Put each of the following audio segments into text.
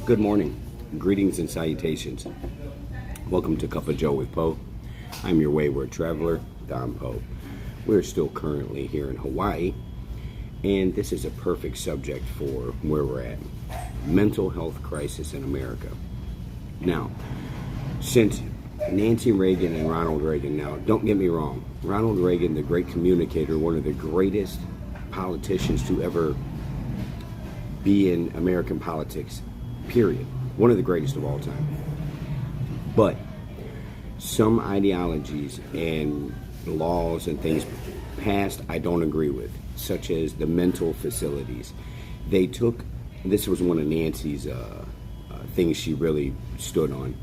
Good morning, greetings and salutations. Welcome to Cup of Joe with Poe. I'm your wayward traveler, Don Poe. We're still currently here in Hawaii, and this is a perfect subject for where we're at. Mental health crisis in America. Now, since Nancy Reagan and Ronald Reagan, now don't get me wrong, Ronald Reagan, the great communicator, one of the greatest politicians to ever be in American politics, period. One of the greatest of all time. But some ideologies and laws and things passed I don't agree with, such as the mental facilities. They took, this was one of Nancy's things she really stood on.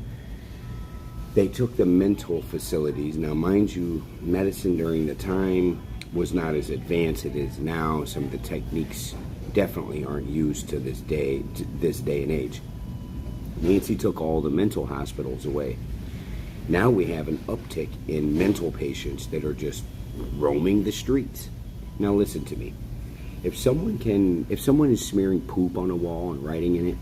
They took the mental facilities. Now, mind you, medicine during the time was not as advanced as it is now. Some of the techniques definitely aren't used to this day and age. Nancy took all the mental hospitals away. Now we have an uptick in mental patients that are just roaming the streets. Now listen to me. If someone is smearing poop on a wall and writing in it,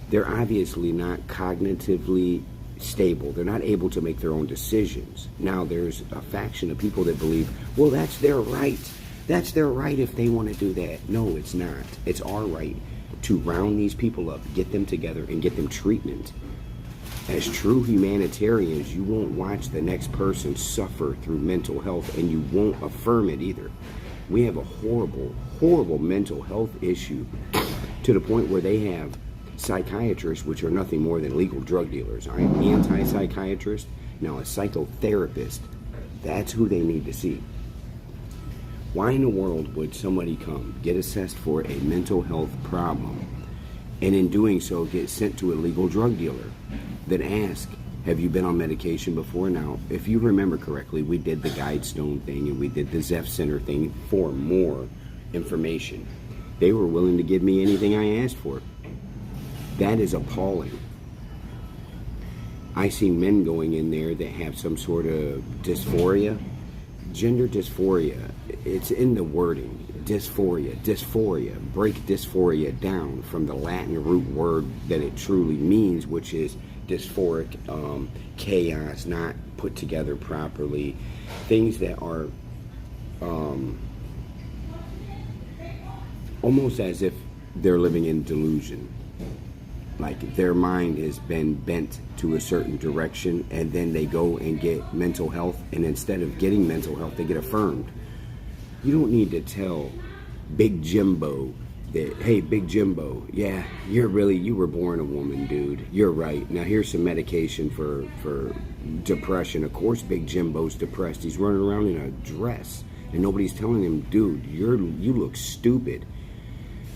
they're obviously not cognitively stable. They're not able to make their own decisions. Now there's a faction of people that believe, well, that's their right. That's their right if they want to do that. No, it's not. It's our right to round these people up, get them together, and get them treatment. As true humanitarians, you won't watch the next person suffer through mental health, and you won't affirm it either. We have a horrible, horrible mental health issue to the point where they have psychiatrists, which are nothing more than legal drug dealers. I'm anti-psychiatrist. Now, a psychotherapist, that's who they need to see. Why in the world would somebody come, get assessed for a mental health problem, and in doing so get sent to a legal drug dealer that asks, have you been on medication before? Now, if you remember correctly, we did the Guidestone thing and we did the Zeph Center thing for more information. They were willing to give me anything I asked for. That is appalling. I see men going in there that have some sort of dysphoria. Gender dysphoria, it's in the wording. Dysphoria. Break dysphoria down from the Latin root word that it truly means, which is dysphoric, chaos, not put together properly. Things that are almost as if they're living in delusion. Like their mind has been bent to a certain direction, and then they go and get mental health, and instead of getting mental health, they get affirmed. You don't need to tell Big Jimbo that, hey, Big Jimbo, yeah, you were born a woman, dude. You're right. Now here's some medication for depression. Of course Big Jimbo's depressed. He's running around in a dress, and nobody's telling him, dude, you look stupid.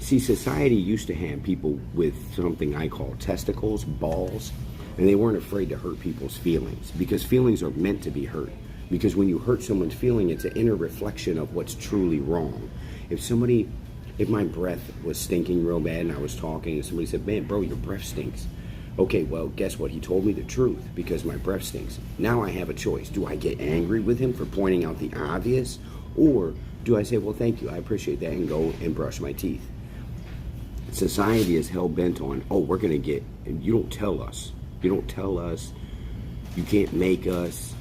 See, society used to have people with something I call testicles, balls, and they weren't afraid to hurt people's feelings, because feelings are meant to be hurt. Because when you hurt someone's feeling, it's an inner reflection of what's truly wrong. If my breath was stinking real bad and I was talking and somebody said, man, bro, your breath stinks. Okay, well, guess what? He told me the truth because my breath stinks. Now I have a choice. Do I get angry with him for pointing out the obvious? Or do I say, well, thank you, I appreciate that, and go and brush my teeth? Society is hell-bent on, we're going to get, and you don't tell us, you can't make us,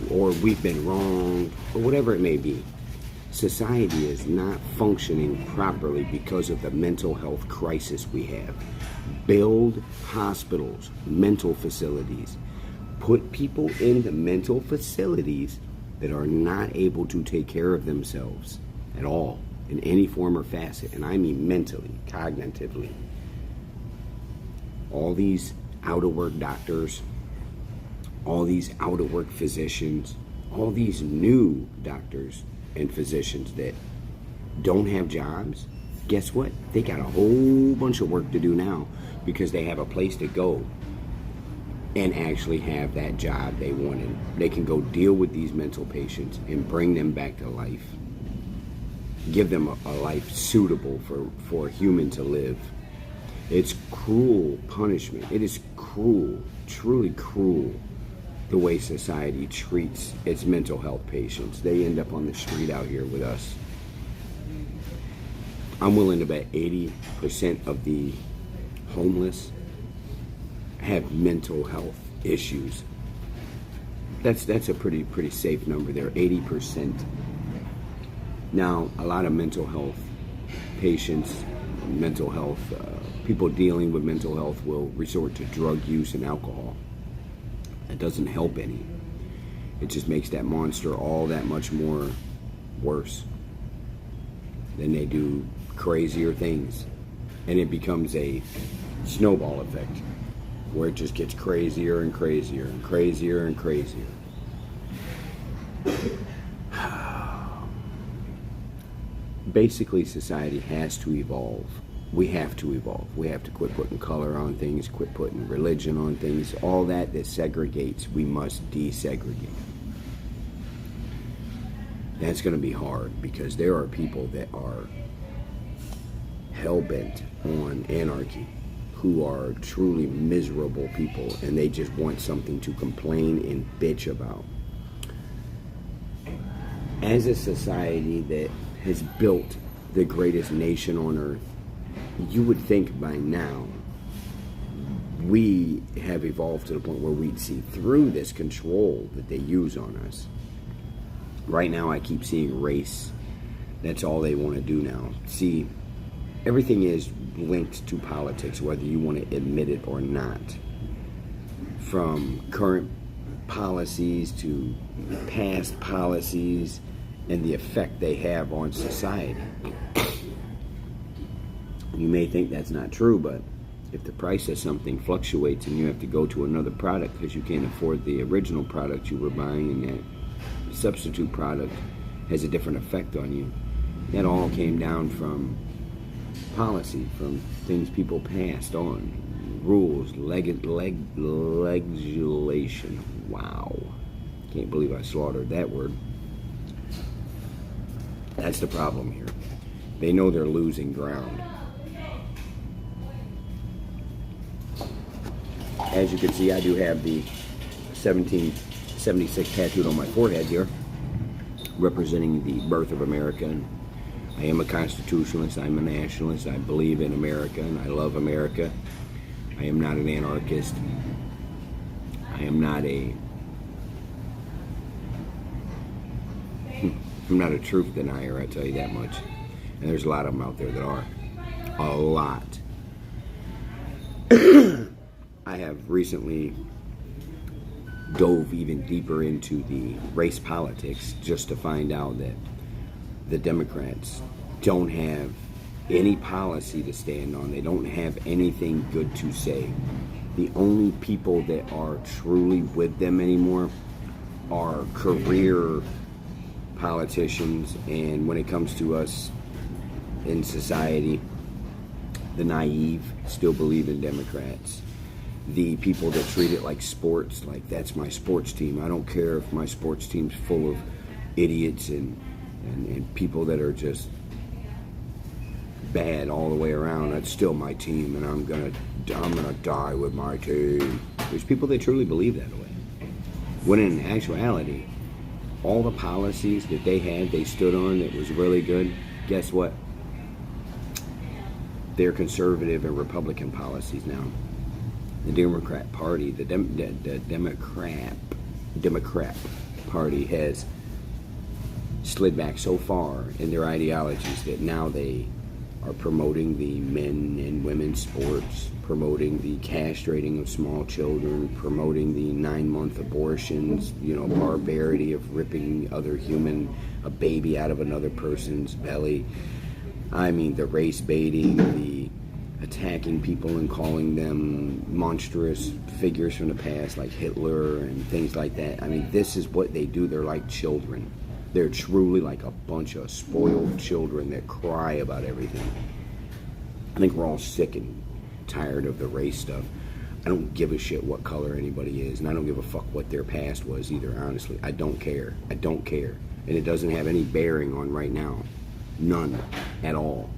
or we've been wrong, or whatever it may be. Society is not functioning properly because of the mental health crisis we have. Build hospitals, mental facilities. Put people in the mental facilities that are not able to take care of themselves at all, in any form or facet, and I mean mentally, cognitively. All these out-of-work doctors, all these out-of-work physicians, all these new doctors and physicians that don't have jobs, guess what? They got a whole bunch of work to do now because they have a place to go and actually have that job they wanted. They can go deal with these mental patients and bring them back to life. Give them a life suitable for a human to live. It's cruel punishment. It is cruel, truly cruel, the way society treats its mental health patients. They end up on the street out here with us. I'm willing to bet 80% of the homeless have mental health issues. That's a pretty safe number there, 80%. Now, a lot of mental health patients, people dealing with mental health will resort to drug use and alcohol. It doesn't help any. It just makes that monster all that much more worse. Then they do crazier things, and it becomes a snowball effect where it just gets crazier and crazier and crazier and crazier. Basically, society has to evolve. We have to evolve. We have to quit putting color on things, quit putting religion on things. All that segregates, we must desegregate. That's going to be hard because there are people that are hell-bent on anarchy, who are truly miserable people, and they just want something to complain and bitch about. As a society that has built the greatest nation on earth, you would think by now we have evolved to the point where we'd see through this control that they use on us. Right now I keep seeing race. That's all they want to do now. See, everything is linked to politics, whether you want to admit it or not. From current policies to past policies and the effect they have on society. You may think that's not true, but if the price of something fluctuates and you have to go to another product because you can't afford the original product you were buying, and that substitute product has a different effect on you, that all came down from policy, from things people passed on, rules, legislation. Wow, can't believe I slaughtered that word. That's the problem here. They know they're losing ground. As you can see, I do have the 1776 tattooed on my forehead here, representing the birth of America. And I am a constitutionalist, I'm a nationalist, I believe in America, and I love America. I am not an anarchist. I'm not a truth denier, I tell you that much. And there's a lot of them out there that are. A lot. I have recently dove even deeper into the race politics just to find out that the Democrats don't have any policy to stand on. They don't have anything good to say. The only people that are truly with them anymore are career politicians, and when it comes to us in society, the naive still believe in Democrats. The people that treat it like sports, like that's my sports team. I don't care if my sports team's full of idiots and people that are just bad all the way around. That's still my team, and I'm gonna die with my team. There's people that truly believe that way. When in actuality, all the policies that they stood on that was really good, guess what? They're conservative and Republican policies now. The Democrat Party, the Democrat Party has slid back so far in their ideologies that now they are promoting the men and women's sports, promoting the castrating of small children, promoting the 9-month abortions, barbarity of ripping a baby out of another person's belly. I mean, the race baiting, the attacking people and calling them monstrous figures from the past like Hitler and things like that. I mean, this is what they do. They're like children. They're truly like a bunch of spoiled children that cry about everything. I think we're all sick and tired of the race stuff. I don't give a shit what color anybody is, and I don't give a fuck what their past was either, honestly. I don't care. I don't care. And it doesn't have any bearing on right now. None at all.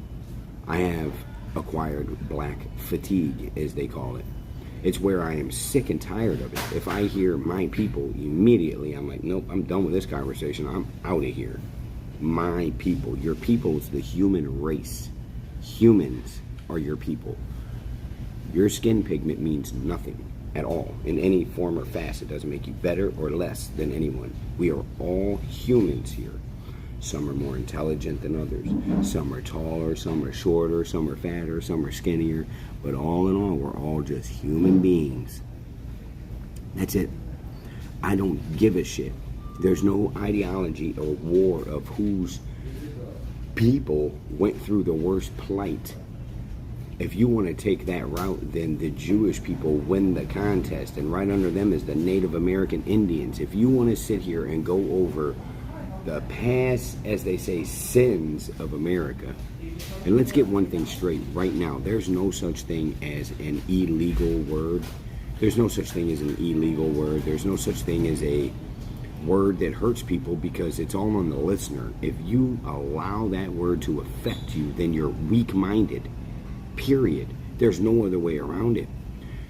I have acquired black fatigue, as they call it. It's where I am sick and tired of it. If I hear my people, immediately I'm like, nope, I'm done with this conversation. I'm out of here. My people. Your people is the human race. Humans are your people. Your skin pigment means nothing. at all, in any form or facet. It doesn't make you better or less than anyone. We are all humans here. Some are more intelligent than others. Some are taller, some are shorter, some are fatter, some are skinnier. But all in all, we're all just human beings. That's it. I don't give a shit. There's no ideology or war of whose people went through the worst plight. If you want to take that route, then the Jewish people win the contest, and right under them is the Native American Indians. If you want to sit here and go over the past, as they say, sins of America, and let's get one thing straight right now, there's no such thing as an illegal word. There's no such thing as an illegal word. There's no such thing as a word that hurts people, because it's all on the listener. If you allow that word to affect you, then you're weak-minded. Period. There's no other way around it.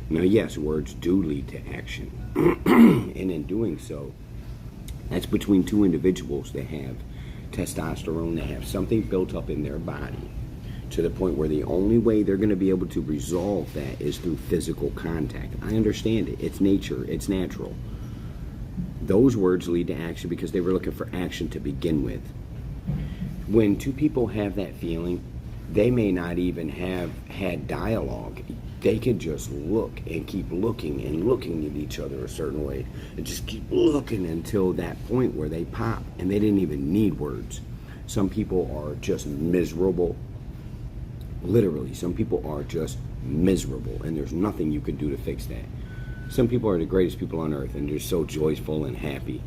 Now, yes, words do lead to action. And in doing so, that's between two individuals that have testosterone, that have something built up in their body to the point where the only way they're going to be able to resolve that is through physical contact. I understand it. It's nature. It's natural. Those words lead to action because they were looking for action to begin with. When two people have that feeling, they may not even have had dialogue. They could just look and keep looking and looking at each other a certain way and just keep looking until that point where they pop, and they didn't even need words. Some people are just miserable. Literally, some people are just miserable, and there's nothing you can do to fix that. Some people are the greatest people on earth, and they're so joyful and happy.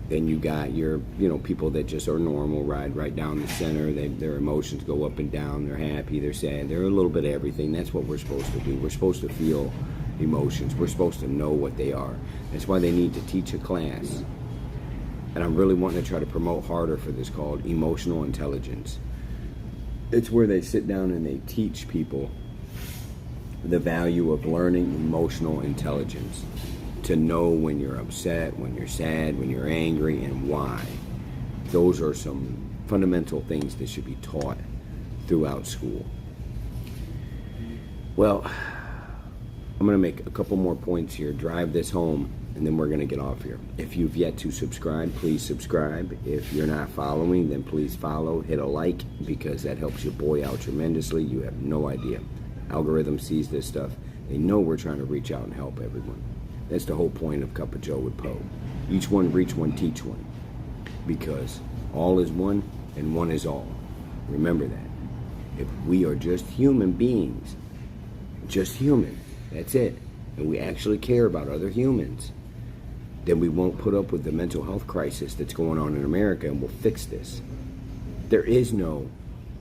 Then you got your, people that just are normal, ride right down the center. Their emotions go up and down. They're happy, they're sad, they're a little bit of everything. That's what we're supposed to do. We're supposed to feel emotions. We're supposed to know what they are. That's why they need to teach a class. And I'm really wanting to try to promote harder for this, called emotional intelligence. It's where they sit down and they teach people the value of learning emotional intelligence. To know when you're upset, when you're sad, when you're angry, and why. Those are some fundamental things that should be taught throughout school. Well, I'm going to make a couple more points here, drive this home, and then we're going to get off here. If you've yet to subscribe, please subscribe. If you're not following, then please follow. Hit a like, because that helps your boy out tremendously. You have no idea. Algorithm sees this stuff. They know we're trying to reach out and help everyone. That's the whole point of Cup of Joe with Poe. Each one reach one, teach one. Because all is one and one is all. Remember that. If we are just human beings, just human, that's it, and we actually care about other humans, then we won't put up with the mental health crisis that's going on in America, and we'll fix this. There is no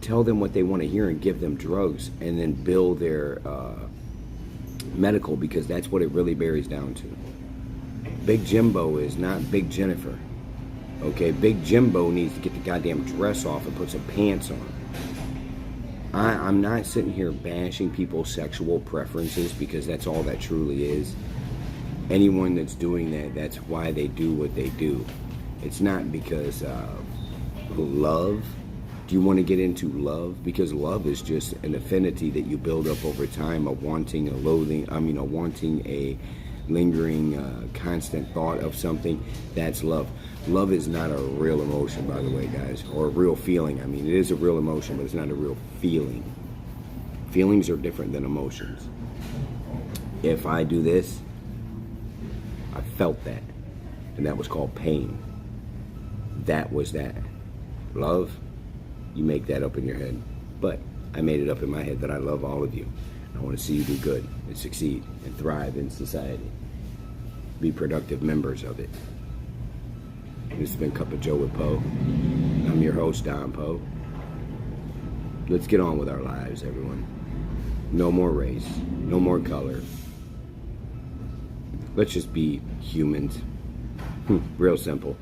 tell them what they want to hear and give them drugs and then bill their medical, because that's what it really bears down to. Big Jimbo is not Big Jennifer. Okay, Big Jimbo needs to get the goddamn dress off and put some pants on. I'm not sitting here bashing people's sexual preferences, because that's all that truly is. Anyone that's doing that, that's why they do what they do. It's not because love. Do you want to get into love? Because love is just an affinity that you build up over time, of wanting a loathing, wanting a lingering, constant thought of something. That's love. Love is not a real emotion, by the way, guys, or a real feeling. I mean, it is a real emotion, but it's not a real feeling. Feelings are different than emotions. If I do this, I felt that, and that was called pain. That was that. Love, you make that up in your head. But I made it up in my head that I love all of you. I want to see you do good and succeed and thrive in society. Be productive members of it. This has been Cup of Joe with Poe. I'm your host, Don Poe. Let's get on with our lives, everyone. No more race, no more color. Let's just be humans. Real simple.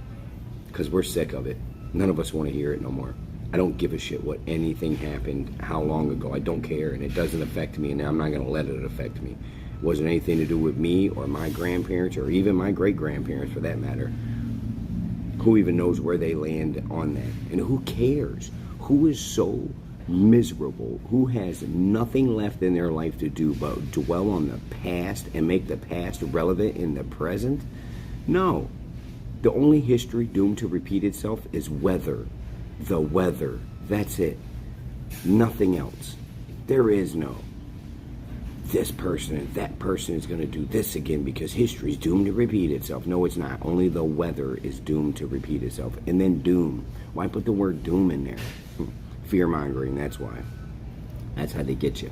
Because we're sick of it. None of us want to hear it no more. I don't give a shit what anything happened, how long ago. I don't care, and it doesn't affect me, and I'm not going to let it affect me. It wasn't anything to do with me or my grandparents, or even my great-grandparents for that matter. Who even knows where they land on that? And who cares? Who is so miserable, who has nothing left in their life to do but dwell on the past and make the past relevant in the present? No. The only history doomed to repeat itself is weather. The weather. That's it. Nothing else. There is no this person and that person is going to do this again because history is doomed to repeat itself. No, it's not. Only the weather is doomed to repeat itself. And then doom. Why put the word doom in there? Fear-mongering, that's why. That's how they get you.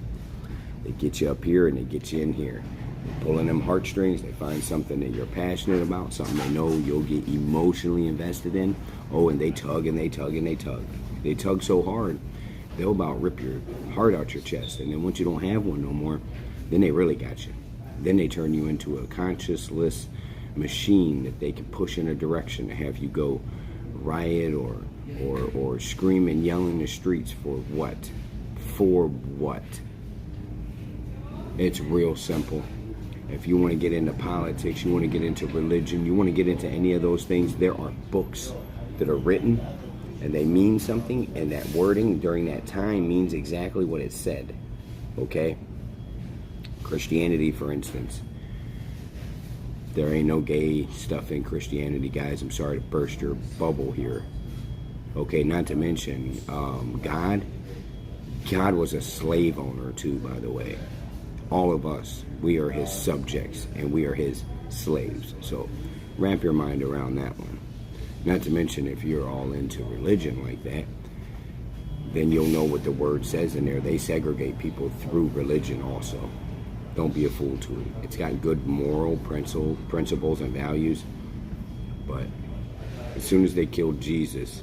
They get you up here and they get you in here. They're pulling them heartstrings. They find something that you're passionate about, something they know you'll get emotionally invested in. Oh, and they tug and they tug and they tug. They tug so hard, they'll about rip your heart out your chest. And then once you don't have one no more, then they really got you. Then they turn you into a conscienceless machine that they can push in a direction to have you go riot or scream and yell in the streets for what? For what? It's real simple. If you want to get into politics, you want to get into religion, you want to get into any of those things, there are books that are written and they mean something, and that wording during that time means exactly what it said. Okay? Christianity, for instance. There ain't no gay stuff in Christianity, guys. I'm sorry to burst your bubble here. Okay, not to mention, God was a slave owner too, by the way. All of us, we are his subjects and we are his slaves. So wrap your mind around that one. Not to mention, if you're all into religion like that, then you'll know what the word says in there. They segregate people through religion also. Don't be a fool to it. It's got good moral principles and values. But as soon as they killed Jesus,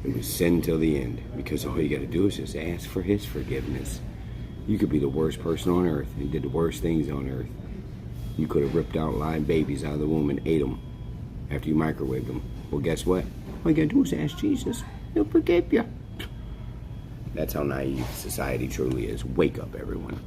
it was sin till the end. Because all you got to do is just ask for his forgiveness. You could be the worst person on earth and did the worst things on earth. You could have ripped out live babies out of the womb and ate them after you microwaved them. Well, guess what? All you got to do is ask Jesus. He'll forgive you. That's how naive society truly is. Wake up, everyone.